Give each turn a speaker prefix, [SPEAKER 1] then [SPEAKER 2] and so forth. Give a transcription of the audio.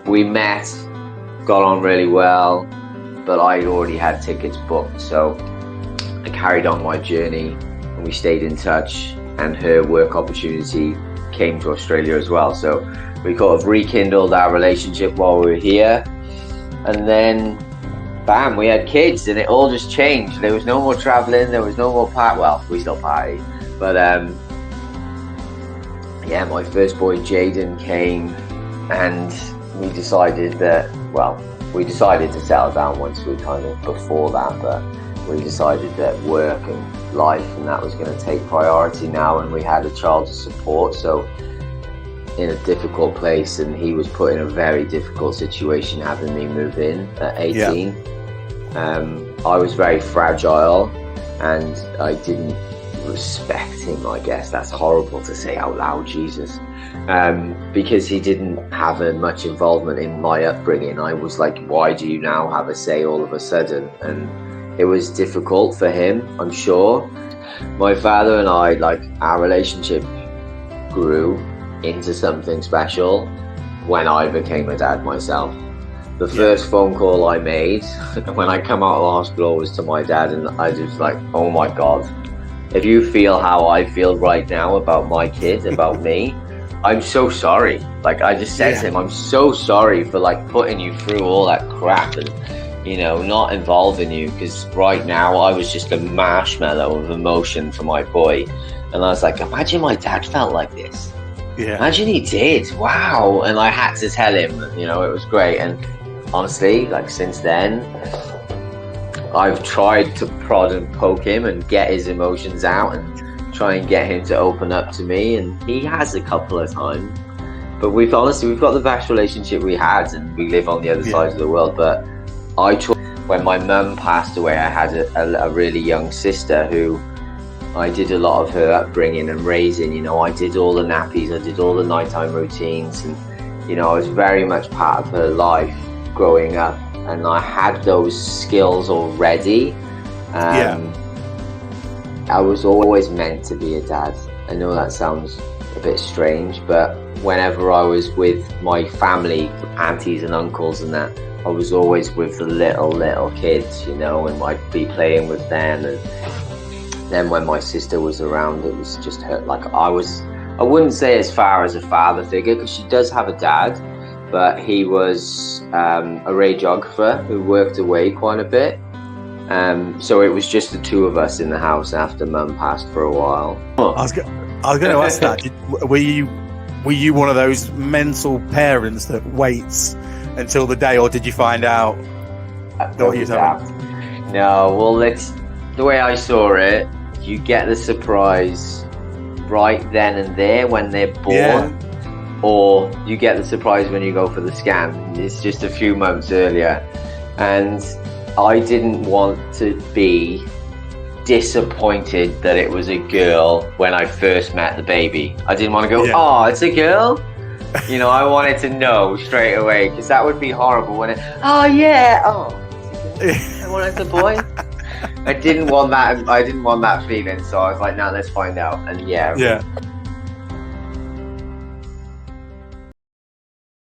[SPEAKER 1] We met, got on really well, but I already had tickets booked, so I carried on my journey and we stayed in touch, and her work opportunity came to Australia as well. So we kind of rekindled our relationship while we were here, and then bam, we had kids and it all just changed. There was no more traveling, there was no more well, we still party, but yeah, my first boy Jaden came, and we decided to settle down once we kind of before that, but we decided that work and life and that was going to take priority now, and we had a child to support, so in a difficult place, and he was put in a very difficult situation having me move in at 18. I was very fragile and I didn't respect him, I guess. That's horrible to say out loud, Jesus. Because he didn't have much involvement in my upbringing. I was like, why do you now have a say all of a sudden? And it was difficult for him, I'm sure. My father and I, our relationship grew into something special when I became a dad myself. The first phone call I made when I come out of the hospital was to my dad, and I was like, oh my God, if you feel how I feel right now about my kid, about me, I'm so sorry. I just said to him, I'm so sorry for putting you through all that crap and, not involving you, because right now I was just a marshmallow of emotion for my boy. And I was like, imagine my dad felt like this. Yeah. Imagine he did. Wow. And I had to tell him, it was great. And honestly, since then, I've tried to prod and poke him and get his emotions out and try and get him to open up to me, and he has a couple of times. But we've got the best relationship we had, and we live on the other side of the world. But when my mum passed away, I had a really young sister who I did a lot of her upbringing and raising. I did all the nappies, I did all the nighttime routines, and I was very much part of her life growing up, and I had those skills already. I was always meant to be a dad. I know that sounds a bit strange, but whenever I was with my family, aunties and uncles and that, I was always with the little kids, and I'd be playing with them. And then when my sister was around, it was just her. I wouldn't say as far as a father figure, because she does have a dad, but he was a radiographer who worked away quite a bit. So it was just the two of us in the house after Mum passed for a while.
[SPEAKER 2] I was going to ask that. Were you one of those mental parents that waits until the day, or did you find out what you told me?
[SPEAKER 1] No, well, the way I saw it, you get the surprise right then and there when they're born, or you get the surprise when you go for the scan. It's just a few months earlier, and I didn't want to be disappointed that it was a girl when I first met the baby. I didn't want to go, oh, it's a girl. I wanted to know straight away, because that would be horrible when I wanted a boy. I didn't want that feeling, so I was like, no, let's find out. And